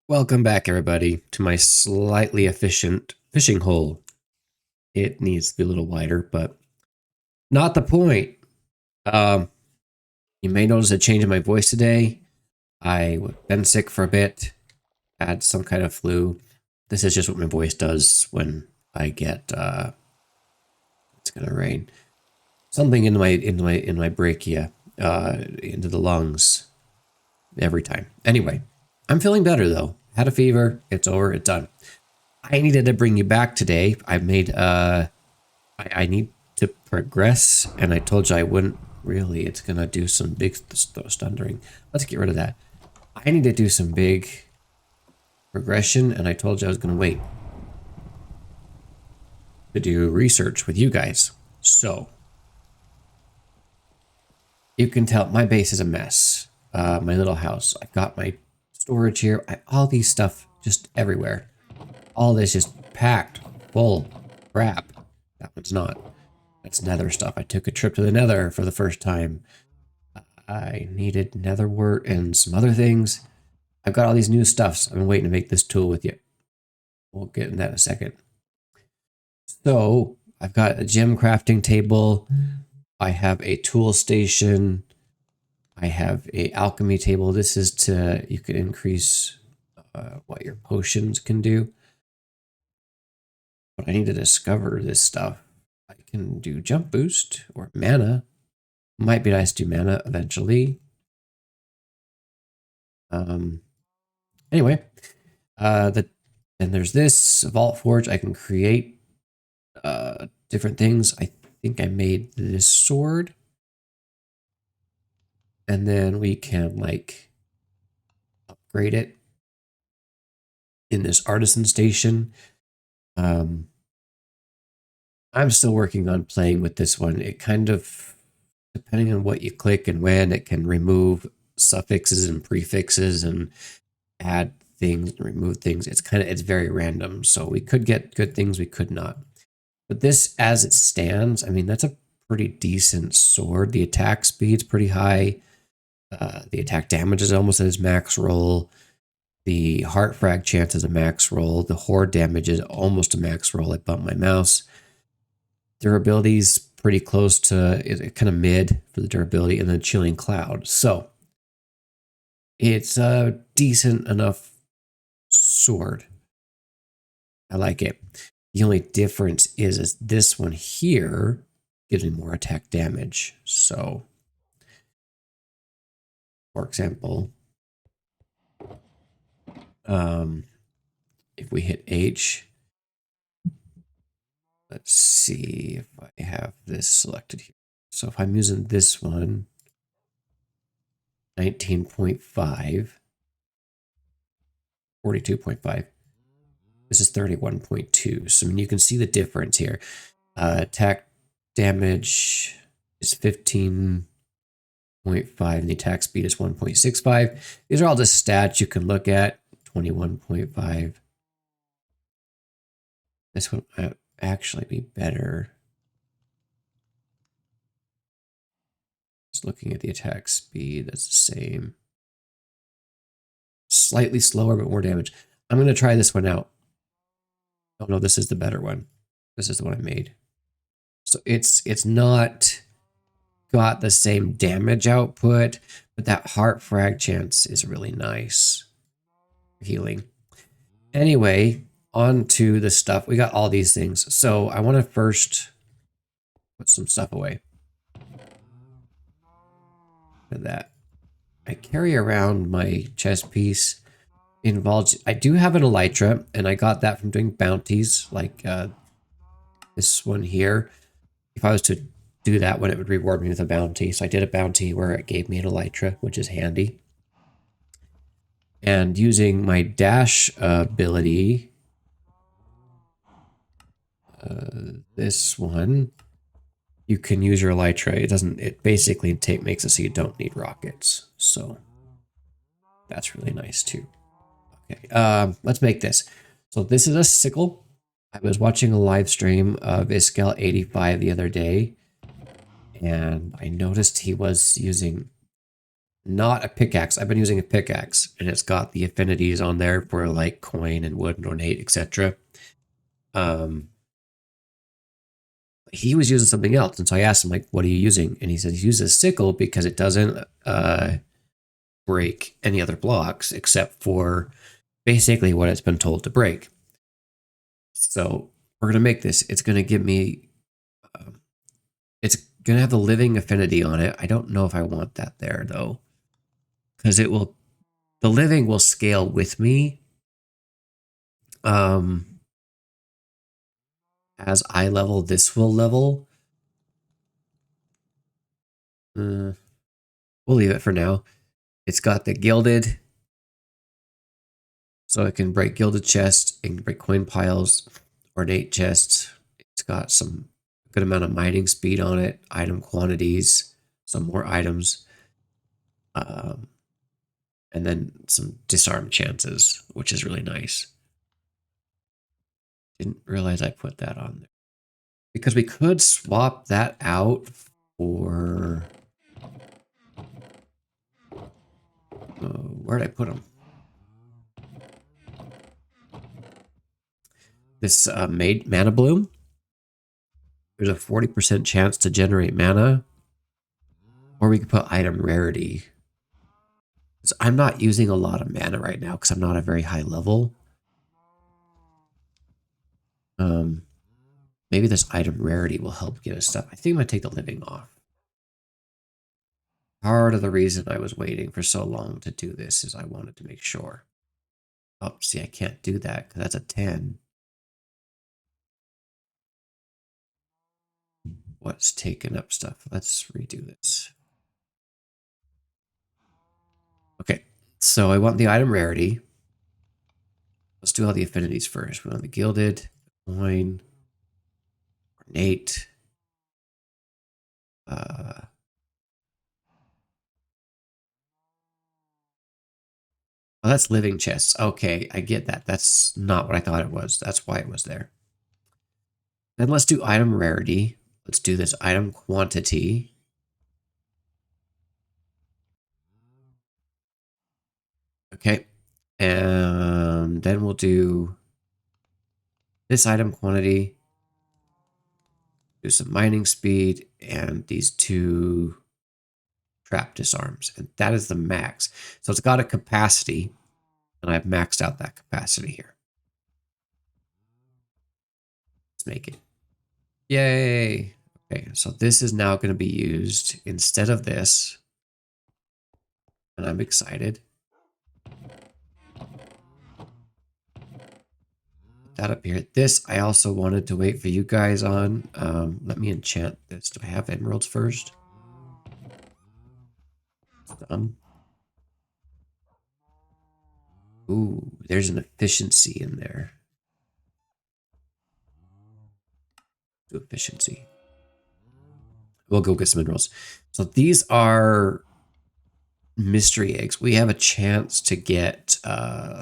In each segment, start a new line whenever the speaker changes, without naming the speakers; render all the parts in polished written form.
Welcome back, everybody, to my slightly efficient fishing hole. It needs to be a little wider, but not the point. Um, you may notice a change in my voice today. I've been sick for a bit, had some kind of flu. This is just what my voice does when I get it's gonna rain. Something in my brachia, into the lungs every time. Anyway, I'm feeling better though. Had a fever. It's over. It's done. I needed to bring you back today. I need to progress, and I told you I wouldn't really. It's gonna do some big thundering. Let's get rid of that. I need to do some big progression, and I told you I was gonna wait to do research with you guys. So you can tell my base is a mess. My little house. I've got my storage here. All these stuff just everywhere. All this just packed full crap. That one's not. That's nether stuff. I took a trip to the nether for the first time. I needed nether wart and some other things. I've got all these new stuffs. I've been waiting to make this tool with you. We'll get in that in a second. So I've got a gem crafting table. I have a tool station. I have a alchemy table. This is you can increase what your potions can do. But I need to discover this stuff. I can do jump boost or mana. Might be nice to do mana eventually. Anyway, and there's this Vault Forge. I can create different things. I think I made this sword. And then we can like upgrade it in this artisan station. I'm still working on playing with this one. It kind of, depending on what you click and when, it can remove suffixes and prefixes and add things and remove things. It's very random. So we could get good things, we could not. But this, as it stands, I mean, that's a pretty decent sword. The attack speed's pretty high. The attack damage is almost at its max roll. The heart frag chance is a max roll. The horde damage is almost a max roll. I bumped my mouse. Durability's pretty close to kind of mid for the durability, and then chilling cloud. So it's a decent enough sword. I like it. The only difference is this one here gives me more attack damage. So, for example, if we hit H, let's see if I have this selected here. So if I'm using this one, 19.5, 42.5. This is 31.2. So I mean, you can see the difference here. Attack damage is 15.5 and the attack speed is 1.65. These are all just stats you can look at. 21.5. This one might actually be better. Just looking at the attack speed, that's the same. Slightly slower, but more damage. I'm going to try this one out. Oh no, this is the better one. This is the one I made. So it's not got the same damage output, but that heart frag chance is really nice for healing. Anyway, on to the stuff. We got all these things. So I want to first put some stuff away. Look at that. I carry around my chest piece. Involves, I do have an elytra, and I got that from doing bounties like this one here. If I was to do that one, it would reward me with a bounty. So I did a bounty where it gave me an elytra, which is handy. And using my dash ability, this one, you can use your elytra. It basically makes it so you don't need rockets. So that's really nice too. Okay, let's make this. So this is a sickle. I was watching a live stream of Iskel85 the other day, and I noticed he was using not a pickaxe. I've been using a pickaxe, and it's got the affinities on there for like coin and wood and ornate, etc. He was using something else, and so I asked him like, "What are you using?" And he said he uses a sickle because it doesn't break any other blocks except for basically what it's been told to break. So we're gonna make this. It's gonna give me. It's gonna have the living affinity on it. I don't know if I want that there though, because it will. The living will scale with me. As I level, this will level. We'll leave it for now. It's got the gilded, so it can break gilded chests, it can break coin piles, ornate chests. It's got some good amount of mining speed on it, item quantities, some more items, and then some disarm chances, which is really nice. Didn't realize I put that on there. Because we could swap that out for... where did I put them? This made mana bloom. There's a 40% chance to generate mana. Or we could put item rarity. So I'm not using a lot of mana right now because I'm not a very high level. Maybe this item rarity will help get us stuff. I think I'm going to take the living off. Part of the reason I was waiting for so long to do this is I wanted to make sure. Oh, see, I can't do that because that's a 10. What's taking up stuff? Let's redo this. Okay, so I want the item rarity. Let's do all the affinities first. We want the gilded, coin, ornate. Oh, that's living chests. Okay, I get that. That's not what I thought it was. That's why it was there. Then let's do item rarity. Let's do this item quantity. Okay. And then we'll do this item quantity. Do some mining speed and these two trap disarms. And that is the max. So it's got a capacity. And I've maxed out that capacity here. Let's make it. Yay. Okay, so this is now going to be used instead of this. And I'm excited. Put that up here. This, I also wanted to wait for you guys on. Let me enchant this. Do I have emeralds first? Done. Ooh, there's an efficiency in there. Do efficiency. We'll go get some minerals. So these are mystery eggs. We have a chance to get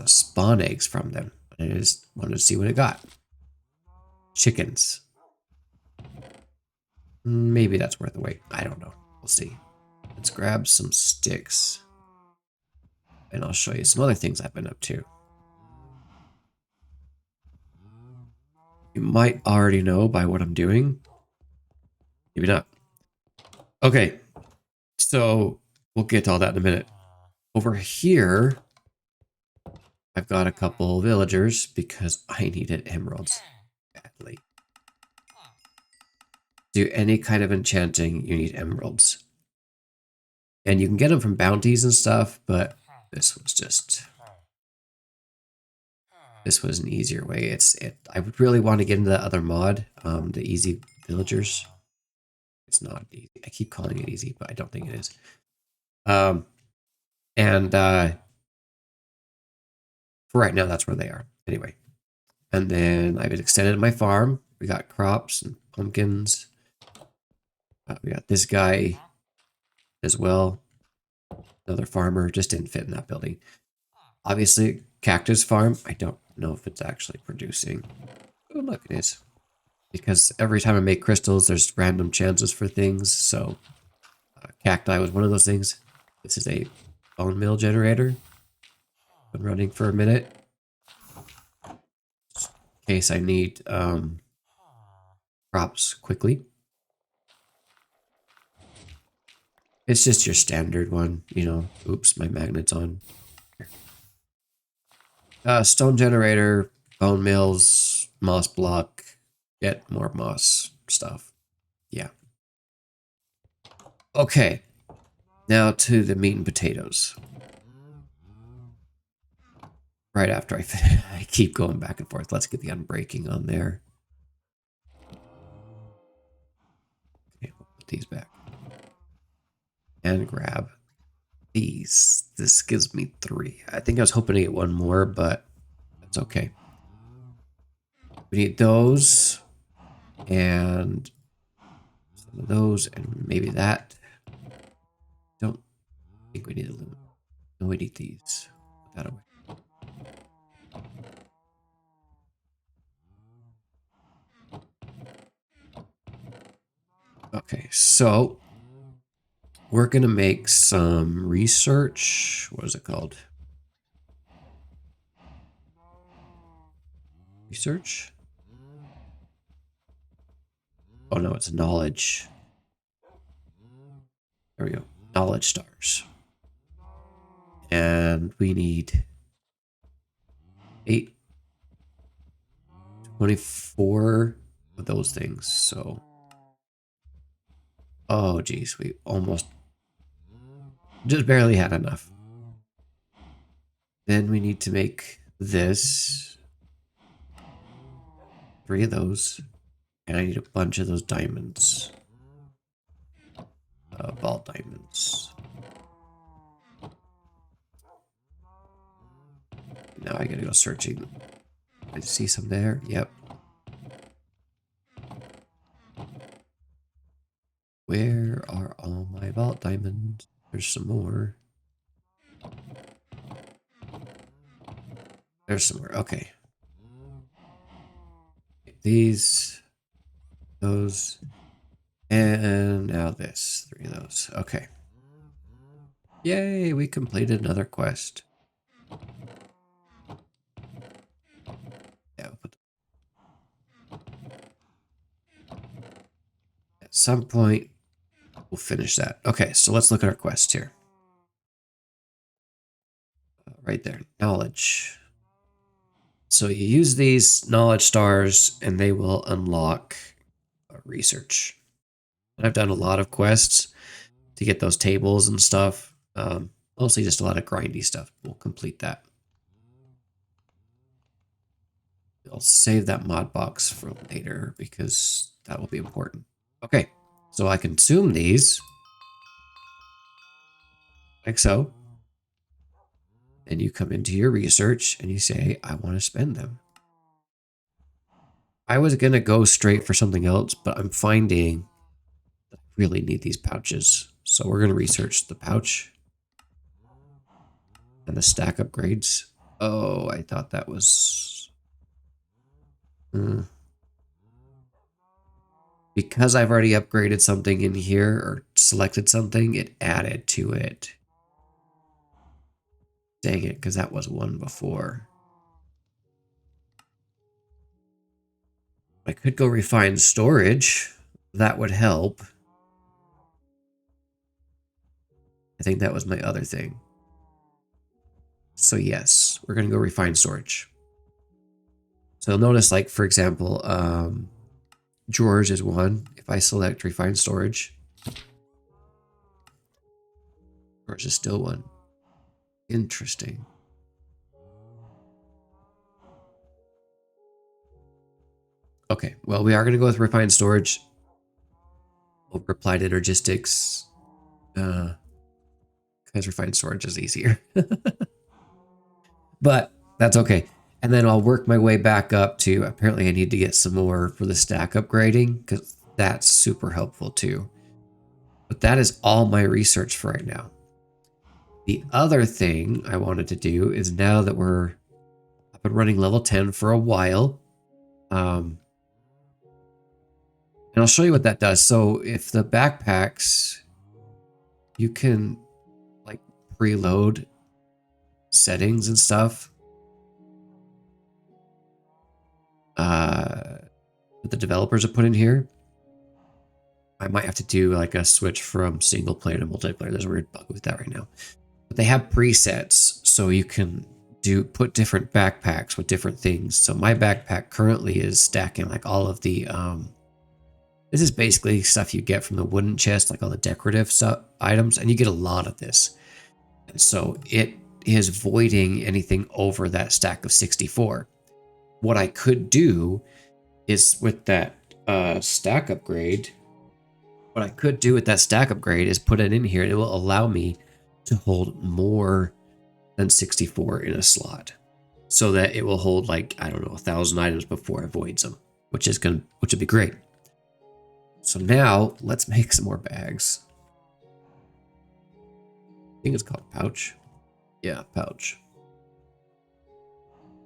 spawn eggs from them. I just wanted to see what it got. Chickens. Maybe that's worth the wait. I don't know. We'll see. Let's grab some sticks. And I'll show you some other things I've been up to. You might already know by what I'm doing. Maybe not. Okay. So we'll get to all that in a minute. Over here, I've got a couple villagers because I needed emeralds badly. Do any kind of enchanting, you need emeralds. And you can get them from bounties and stuff, but this was an easier way. I would really want to get into that other mod, the easy villagers. It's not easy. I keep calling it easy, but I don't think it is. For right now, that's where they are. Anyway. And then I've extended my farm. We got crops and pumpkins. We got this guy as well. Another farmer. Just didn't fit in that building. Obviously, cactus farm. I don't know if it's actually producing. Oh, look, it is. Because every time I make crystals, there's random chances for things. So cacti was one of those things. This is a bone meal generator. Been running for a minute. In case I need crops quickly. It's just your standard one, you know. Oops, my magnet's on. Stone generator, bone mills, moss block, get more moss stuff. Yeah. Okay. Now to the meat and potatoes. Right after I keep going back and forth. Let's get the unbreaking on there. Okay, we'll put these back. And grab these. This gives me 3. I think I was hoping to get one more, but that's okay. We need those and some of those and maybe that. Don't think we need aluminum. No, we need these. Put that away. Okay, so we're going to make some research. What is it called? Research? Oh no, it's knowledge. There we go. Knowledge stars. And we need 24 of those things. So, oh geez, we almost just barely had enough. Then we need to make this. 3 of those. And I need a bunch of those diamonds. Ball diamonds. Now I gotta go searching. I see some there. Yep. Where are all my vault diamonds? There's some more. There's some more. Okay. These, those, and now this. 3 of those. Okay. Yay, we completed another quest. Yeah, at some point, we'll finish that. Okay, so let's look at our quest here. Right there, knowledge. So you use these knowledge stars and they will unlock research. And I've done a lot of quests to get those tables and stuff. Mostly just a lot of grindy stuff. We'll complete that. I'll save that mod box for later because that will be important. Okay, so I consume these. Like so. And you come into your research and you say, I want to spend them. I was going to go straight for something else, but I'm finding that I really need these pouches. So we're going to research the pouch and the stack upgrades. Oh, I thought that was... Because I've already upgraded something in here or selected something, it added to it. Dang it, because that was one before. I could go refine storage. That would help. I think that was my other thing. So yes, we're going to go refine storage. So you'll notice, like, for example, drawers is 1. If I select refine storage, drawers is still 1. Interesting. Okay, well, we are going to go with refined storage over applied energistics. Because refined storage is easier. But that's okay. And then I'll work my way back up to, apparently I need to get some more for the stack upgrading because that's super helpful too. But that is all my research for right now. The other thing I wanted to do is, now that we're up and running level 10 for a while, and I'll show you what that does. So if the backpacks, you can like preload settings and stuff that the developers have put in here. I might have to do like a switch from single player to multiplayer. There's a weird bug with that right now. But they have presets, so you can put different backpacks with different things. So my backpack currently is stacking like all of the this is basically stuff you get from the wooden chest, like all the decorative stuff items, and you get a lot of this. And so it is voiding anything over that stack of 64. What I could do is with that stack upgrade, what I could do with that stack upgrade is put it in here. It will allow me to hold more than 64 in a slot, so that it will hold like, I don't know, 1,000 items before it voids them, which would be great. So now let's make some more bags. I think it's called pouch. Yeah, pouch.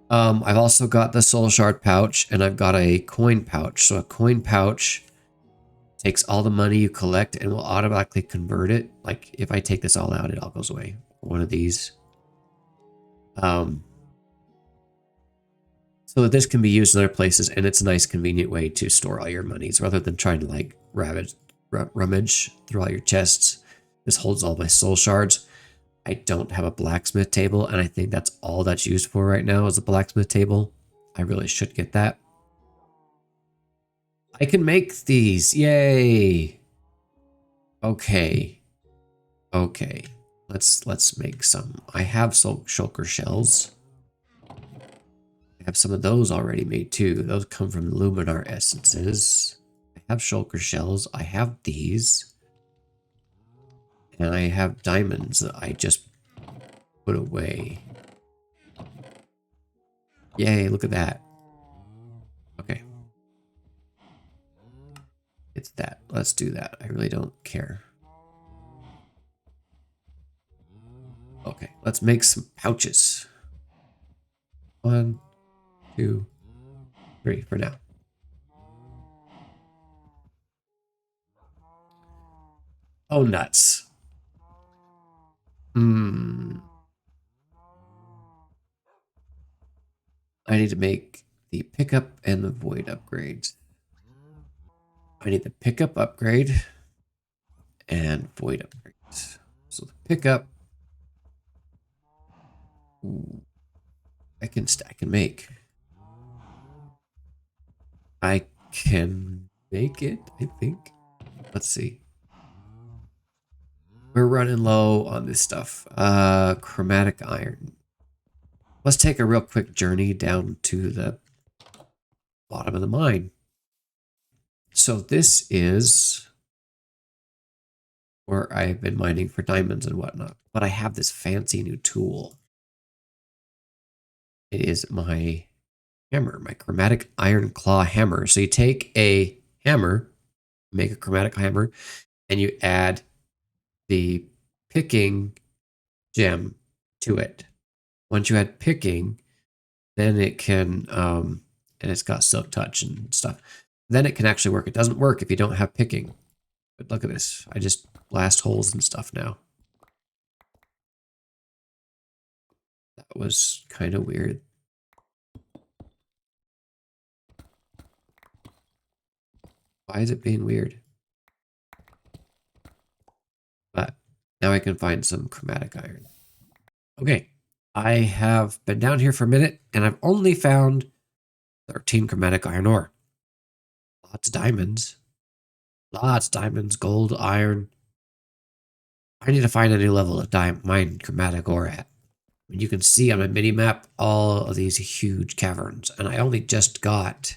I've also got the soul shard pouch, and I've got a coin pouch. So a coin pouch takes all the money you collect and will automatically convert it. Like if I take this all out, it all goes away. One of these. So that this can be used in other places, and it's a nice convenient way to store all your monies rather than trying to like rummage through all your chests. This holds all my soul shards. I don't have a blacksmith table, and I think that's all that's used for right now is a blacksmith table. I really should get that. I can make these. Yay. Okay. Okay. Let's make some. I have shulker shells. I have some of those already made too. Those come from Luminar essences. I have shulker shells. I have these. And I have diamonds that I just put away. Yay, look at that. Okay. It's that. Let's do that. I really don't care. Okay, let's make some pouches. 1, 2, 3 for now. Oh, nuts. I need to make the pickup and the void upgrades. I need the pickup upgrade and void upgrades. So the pickup, I can make. I can make it, I think. Let's see. We're running low on this stuff. Chromatic iron. Let's take a real quick journey down to the bottom of the mine. So this is where I've been mining for diamonds and whatnot. But I have this fancy new tool. It is my hammer, my chromatic iron claw hammer. So you take a hammer, make a chromatic hammer, and you add the picking gem to it. Once you add picking, then it can, and it's got silk touch and stuff. Then it can actually work. It doesn't work if you don't have picking. But look at this. I just blast holes and stuff now. That was kind of weird. Why is it being weird? But now I can find some chromatic iron. Okay, I have been down here for a minute, and I've only found 13 chromatic iron ore. Lots of diamonds. Lots of diamonds, gold, iron. I need to find a new level of mine chromatic ore at. You can see on my mini map all of these huge caverns, and I only just got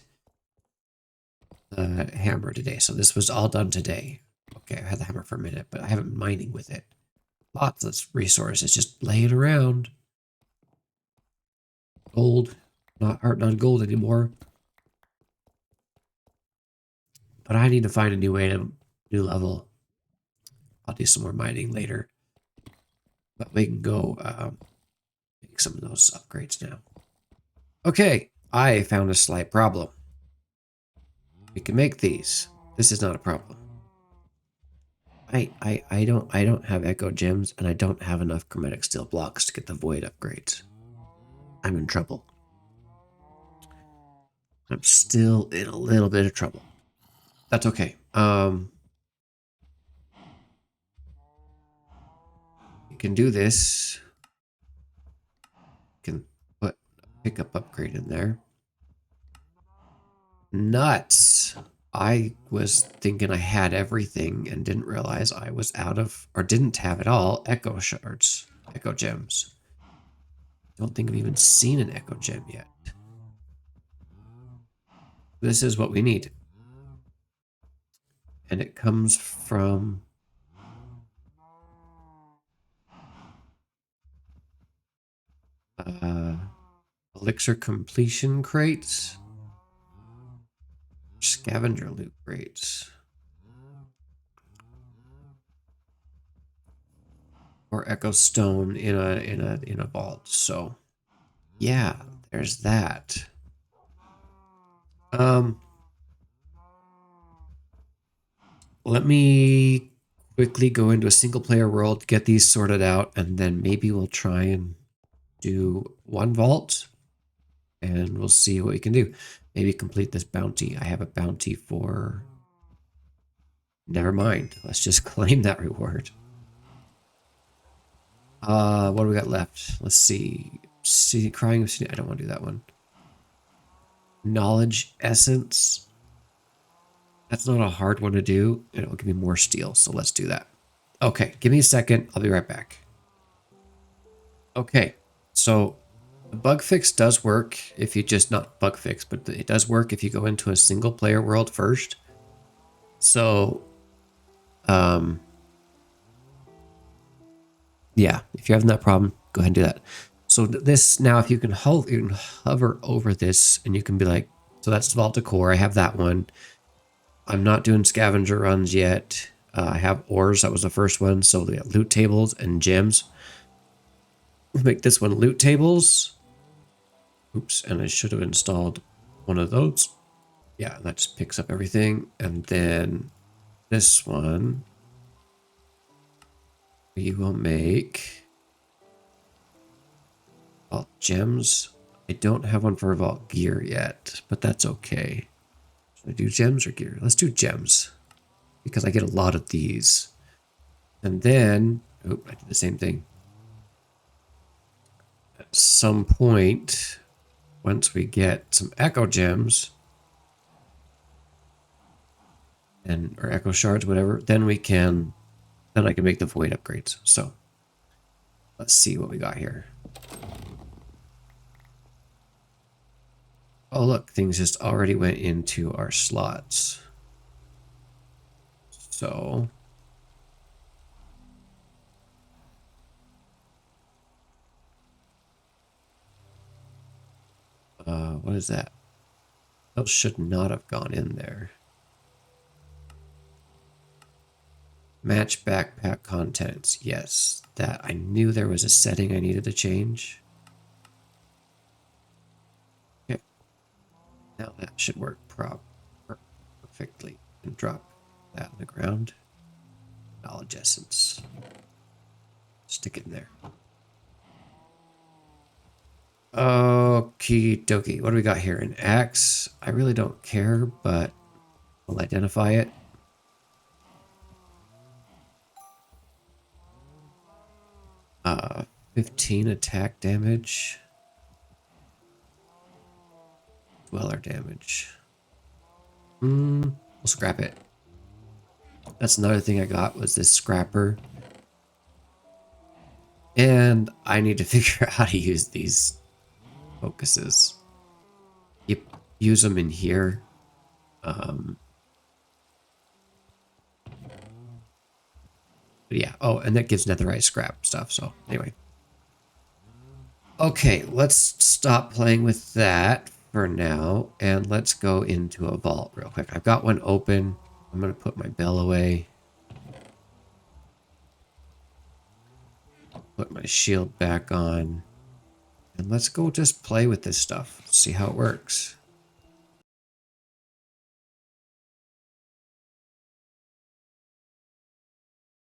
the hammer today, so this was all done today. Okay, I had the hammer for a minute, but I haven't been mining with it. Lots of resources just laying around. Gold, not gold anymore. But I need to find a new new level. I'll do some more mining later. But we can go make some of those upgrades now. Okay, I found a slight problem. We can make these. This is not a problem. I don't have echo gems, and I don't have enough chromatic steel blocks to get the void upgrades. I'm in trouble. I'm still in a little bit of trouble. That's okay. You can do this. You can put a pickup upgrade in there. Nuts. I was thinking I had everything and didn't realize I was out of, or didn't have at all, echo shards, echo gems. Don't think I've even seen an echo gem yet. This is what we need. And it comes from elixir completion crates, scavenger loot crates, or echo stone in a vault. So yeah, there's that. Let me quickly go into a single player world, get these sorted out, and then maybe we'll try and do one vault and we'll see what we can do. Maybe complete this bounty. I have a bounty for... Never mind. Let's just claim that reward. What do we got left? Let's see. Crying of... I don't want to do that one. Knowledge essence. That's not a hard one to do. It'll give me more steel, so let's do that. Okay, give me a second. I'll be right back. Okay, so the bug fix does work if you just, not bug fix, but it does work if you go into a single player world first. So, yeah, if you're having that problem, go ahead and do that. So this, now if you can hover over this and you can be like, so that's Vault Decor, I have that one. I'm not doing scavenger runs yet. I have ores, that was the first one. So we got loot tables and gems. We'll make this one loot tables. Oops, and I should have installed one of those. Yeah, that just picks up everything. And then this one, we will make vault gems. I don't have one for vault gear yet, but that's okay. Should I do gems or gear? Let's do gems because I get a lot of these. And then, oh, I did the same thing. At some point, once we get some echo gems and or echo shards, whatever, then I can make the void upgrades. So let's see what we got here. Oh, look, things just already went into our slots. So what is that? Those should not have gone in there. Match backpack contents. Yes, that I knew there was a setting I needed to change. Okay. Now that should work perfectly. And drop that on the ground. Knowledge essence. Stick it in there. Okie dokie. What do we got here? An axe. I really don't care, but I'll identify it. Uh, 15 attack damage. Dweller damage. We'll scrap it. That's another thing I got was this scrapper. And I need to figure out how to use these focuses. You use them in here. But yeah. Oh, and that gives netherite scrap stuff. So anyway. Okay, let's stop playing with that for now. And let's go into a vault real quick. I've got one open. I'm going to put my bell away. Put my shield back on. And let's go just play with this stuff. See how it works.